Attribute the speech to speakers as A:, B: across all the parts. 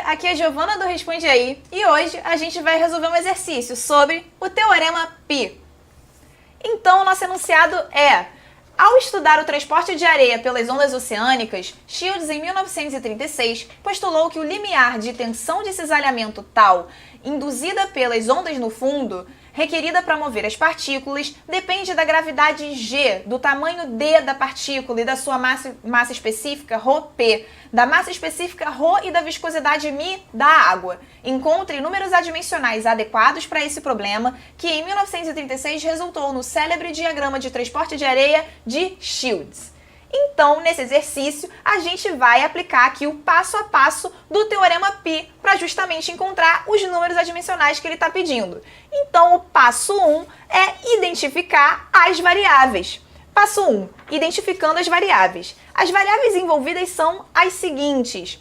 A: aqui é a Giovana do Responde Aí e hoje a gente vai resolver um exercício sobre o Teorema Pi. Então, o nosso enunciado é: ao estudar o transporte de areia pelas ondas oceânicas, Shields, em 1936, postulou que o limiar de tensão de cisalhamento tal, induzida pelas ondas no fundo, requerida para mover as partículas, depende da gravidade G, do tamanho D da partícula e da sua massa específica ρp, da massa específica ρ e da viscosidade μ da água. Encontre números adimensionais adequados para esse problema, que em 1936 resultou no célebre diagrama de transporte de areia de Shields. Então, nesse exercício, a gente vai aplicar aqui o passo a passo do Teorema Pi para justamente encontrar os números adimensionais que ele está pedindo. Então, o passo 1 é identificar as variáveis. Passo 1, identificando as variáveis. As variáveis envolvidas são as seguintes.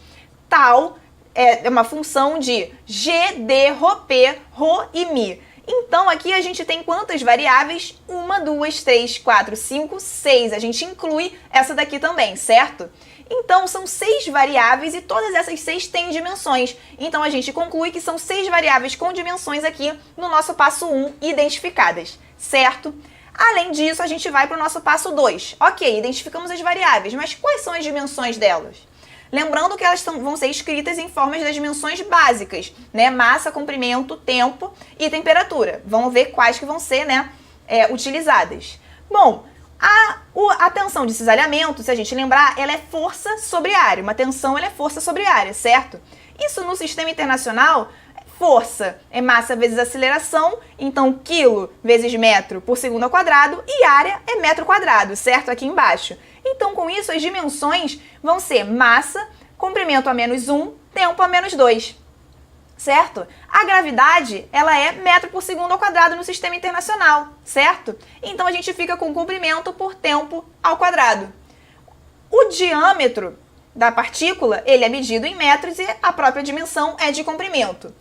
A: Tal é uma função de G, D, ρp, ρ e μ. Então, aqui a gente tem quantas variáveis? 1, 2, 3, 4, 5, 6. A gente inclui essa daqui também, certo? Então, são 6 variáveis e todas essas 6 têm dimensões. Então, a gente conclui que são 6 variáveis com dimensões aqui no nosso passo 1, identificadas, certo? Além disso, a gente vai para o nosso passo 2. Ok, identificamos as variáveis, mas quais são as dimensões delas? Lembrando que elas vão ser escritas em formas das dimensões básicas, né? Massa, comprimento, tempo e temperatura. Vamos ver quais que vão ser, né, utilizadas. Bom, a tensão de cisalhamento, se a gente lembrar, ela é força sobre área. Uma tensão, ela é força sobre área, certo? Isso no sistema internacional, força é massa vezes aceleração, então quilo vezes metro por segundo ao quadrado, e área é metro quadrado, certo? Aqui embaixo. Então, com isso, as dimensões vão ser massa, comprimento a menos 1, tempo a menos 2, certo? A gravidade, ela é metro por segundo ao quadrado no sistema internacional, certo? Então, a gente fica com comprimento por tempo ao quadrado. O diâmetro da partícula, ele é medido em metros e a própria dimensão é de comprimento.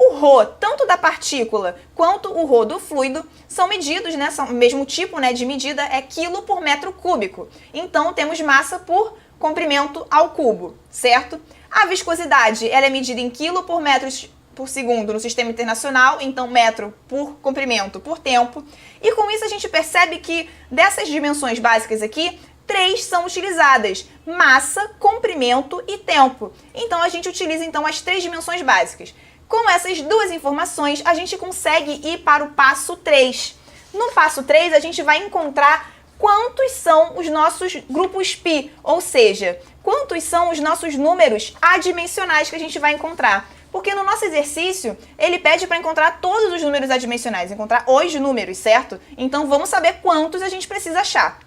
A: O ρ, tanto da partícula quanto o ρ do fluido, são medidos, né? São o mesmo tipo, né, de medida, é quilo por metro cúbico. Então, temos massa por comprimento ao cubo, certo? A viscosidade, ela é medida em quilo por metros por segundo no sistema internacional, então metro por comprimento por tempo. E com isso a gente percebe que dessas dimensões básicas aqui, 3 são utilizadas: massa, comprimento e tempo. Então, a gente utiliza então as 3 dimensões básicas. Com essas duas informações, a gente consegue ir para o passo 3. No passo 3, a gente vai encontrar quantos são os nossos grupos π, ou seja, quantos são os nossos números adimensionais que a gente vai encontrar. Porque no nosso exercício, ele pede para encontrar todos os números adimensionais, encontrar os números, certo? Então, vamos saber quantos a gente precisa achar.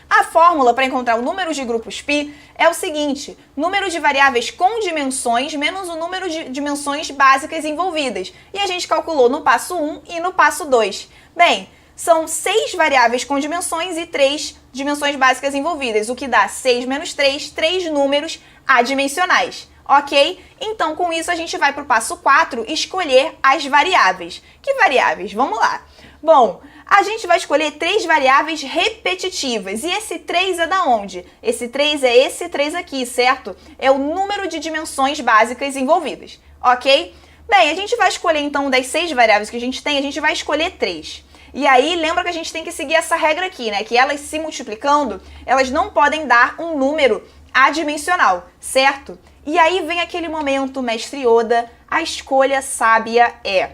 A: A fórmula para encontrar o número de grupos π é o seguinte: número de variáveis com dimensões menos o número de dimensões básicas envolvidas. E a gente calculou no passo 1 e no passo 2. Bem, são 6 variáveis com dimensões e 3 dimensões básicas envolvidas, o que dá 6 menos 3, 3 números adimensionais. Ok? Então, com isso, a gente vai para o passo 4, escolher as variáveis. Que variáveis? Vamos lá. Bom, a gente vai escolher 3 variáveis repetitivas. E esse 3 é da onde? Esse 3 é esse 3 aqui, certo? É o número de dimensões básicas envolvidas, ok? Bem, a gente vai escolher, então, das 6 variáveis que a gente tem, a gente vai escolher 3. E aí, lembra que a gente tem que seguir essa regra aqui, né? Que elas se multiplicando, elas não podem dar um número adimensional, certo? E aí vem aquele momento, mestre Yoda, a escolha sábia é...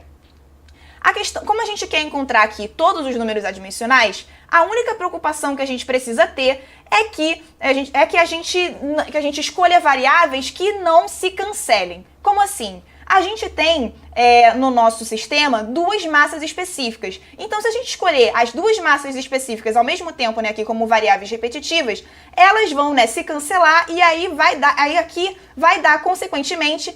A: A questão, como a gente quer encontrar aqui todos os números adimensionais, a única preocupação que a gente precisa ter é que a gente escolha variáveis que não se cancelem. Como assim? A gente tem no nosso sistema 2 massas específicas. Então, se a gente escolher as 2 massas específicas ao mesmo tempo, né, aqui como variáveis repetitivas, elas vão, né, se cancelar e aí aqui vai dar, consequentemente,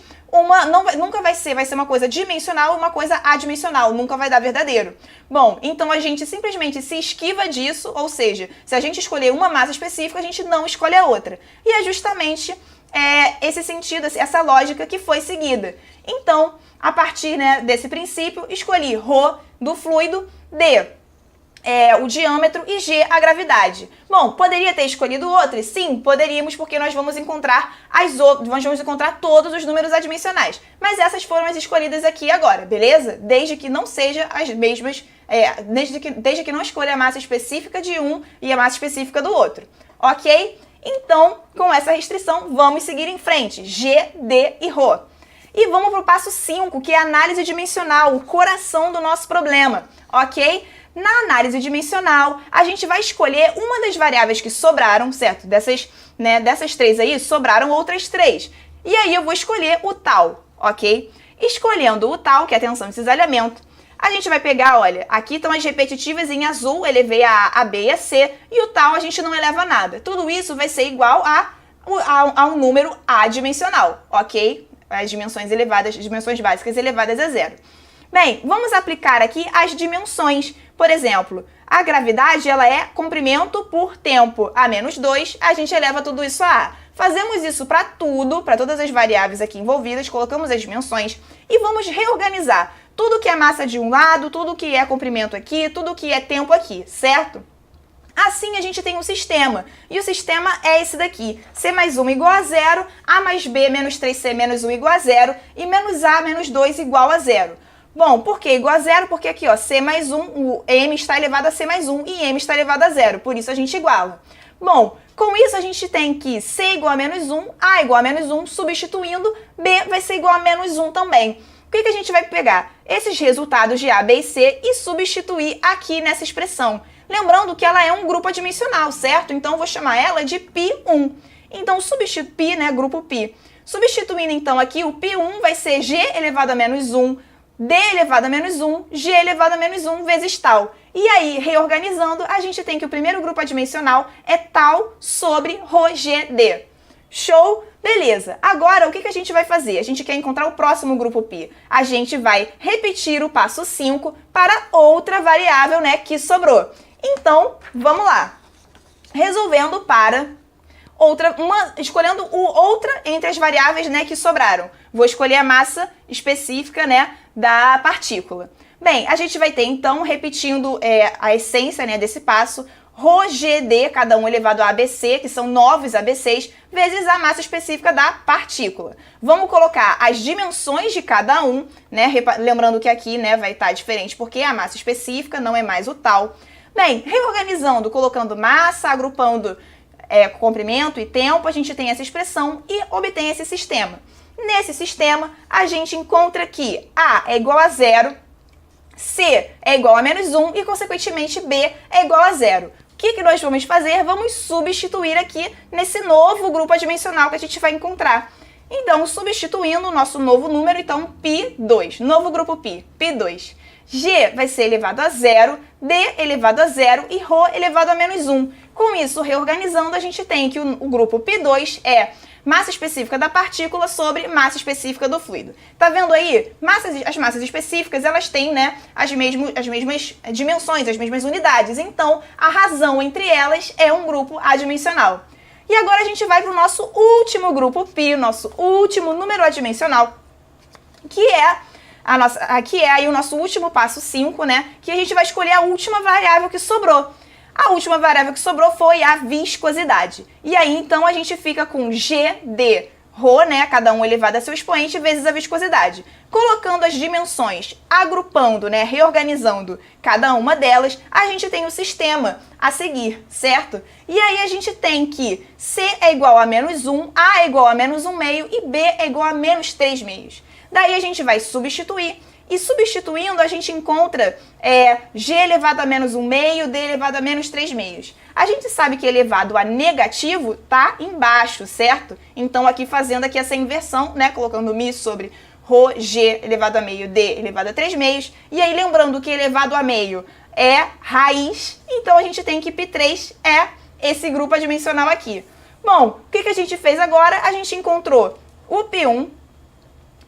A: nunca vai ser uma coisa dimensional e uma coisa adimensional, nunca vai dar verdadeiro. Bom, então a gente simplesmente se esquiva disso, ou seja, se a gente escolher uma massa específica, a gente não escolhe a outra. E é justamente esse sentido, essa lógica que foi seguida. Então, a partir, né, desse princípio, escolhi ρ do fluido, D o diâmetro e G a gravidade. Bom, poderia ter escolhido outro? Sim, poderíamos, porque nós vamos encontrar todos os números adimensionais. Mas essas foram as escolhidas aqui agora, beleza? Desde que não seja as mesmas, desde que não escolha a massa específica de um e a massa específica do outro, ok? Então, com essa restrição, vamos seguir em frente, G, D e Rho. E vamos para o passo 5, que é a análise dimensional, o coração do nosso problema, ok? Na análise dimensional, a gente vai escolher uma das variáveis que sobraram, certo? Dessas 3 aí, sobraram outras 3. E aí eu vou escolher o tal, ok? Escolhendo o tal, que é a tensão de cisalhamento, a gente vai pegar, olha, aqui estão as repetitivas em azul, elevei a B e a C, e o tal a gente não eleva nada. Tudo isso vai ser igual a um número adimensional, ok? As dimensões elevadas, dimensões básicas elevadas a zero. Bem, vamos aplicar aqui as dimensões. Por exemplo, a gravidade ela é comprimento por tempo a menos 2, a gente eleva tudo isso a A. Fazemos isso para tudo, para todas as variáveis aqui envolvidas, colocamos as dimensões e vamos reorganizar tudo que é massa de um lado, tudo que é comprimento aqui, tudo que é tempo aqui, certo? Assim a gente tem um sistema, e o sistema é esse daqui, C mais 1 igual a 0, A mais B menos 3C menos 1 igual a 0, e menos A menos 2 igual a 0. Bom, por que igual a 0? Porque aqui, ó, C mais 1, o M está elevado a C mais 1 e M está elevado a 0, por isso a gente iguala. Bom, com isso a gente tem que C igual a menos 1, A igual a menos 1, substituindo, B vai ser igual a menos 1 também. O que a gente vai pegar? Esses resultados de A, B e C e substituir aqui nessa expressão. Lembrando que ela é um grupo adimensional, certo? Então, eu vou chamar ela de π1. Então, π, né, grupo π. Substituindo, então, aqui, o π1 vai ser G elevado a menos 1, D elevado a menos 1, G elevado a menos 1 vezes tal. E aí, reorganizando, a gente tem que o primeiro grupo adimensional é tal sobre ρGD. Show? Beleza. Agora, o que a gente vai fazer? A gente quer encontrar o próximo grupo π. A gente vai repetir o passo 5 para outra variável, né, que sobrou. Então, vamos lá. Resolvendo para escolhendo outra entre as variáveis, né, que sobraram. Vou escolher a massa específica, né, da partícula. Bem, a gente vai ter, então, repetindo a essência, né, desse passo, ρGD, cada um elevado a ABC, que são novos ABCs, vezes a massa específica da partícula. Vamos colocar as dimensões de cada um, né, lembrando que aqui, né, vai estar diferente, porque a massa específica não é mais o tal. Bem, reorganizando, colocando massa, agrupando comprimento e tempo, a gente tem essa expressão e obtém esse sistema. Nesse sistema, a gente encontra que A é igual a 0, C é igual a menos 1 e, consequentemente, B é igual a 0. O que nós vamos fazer? Vamos substituir aqui nesse novo grupo adimensional que a gente vai encontrar. Então, substituindo o nosso novo número, então, π2, novo grupo π, π2. G vai ser elevado a 0, D elevado a 0 e Rho elevado a menos 1. Com isso, reorganizando, a gente tem que o grupo π2 é massa específica da partícula sobre massa específica do fluido. Tá vendo aí? As massas específicas, elas têm, né, as mesmas dimensões, as mesmas unidades. Então, a razão entre elas é um grupo adimensional. E agora a gente vai para o nosso último grupo π, o nosso último número adimensional, que é aí o nosso último passo 5, né? Que a gente vai escolher a última variável que sobrou. A última variável que sobrou foi a viscosidade. E aí, então, a gente fica com GD, Rho, né? Cada um elevado a seu expoente, vezes a viscosidade. Colocando as dimensões, agrupando, né? Reorganizando cada uma delas, a gente tem o sistema a seguir, certo? E aí, a gente tem que C é igual a menos 1, A é igual a menos 1 meio e B é igual a menos 3 meios. Daí a gente vai substituir, e substituindo a gente encontra G elevado a menos 1 meio, D elevado a menos 3 meios. A gente sabe que elevado a negativo tá embaixo, certo? Então aqui fazendo aqui essa inversão, né, colocando Mi sobre Rho, G elevado a meio, D elevado a 3 meios. E aí lembrando que elevado a meio é raiz, então a gente tem que π3 é esse grupo adimensional aqui. Bom, o que a gente fez agora? A gente encontrou o π1,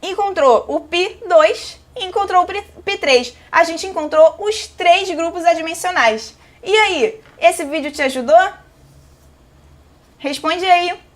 A: encontrou o π2 e encontrou o π3. A gente encontrou os 3 grupos adimensionais. E aí, esse vídeo te ajudou? Responde aí!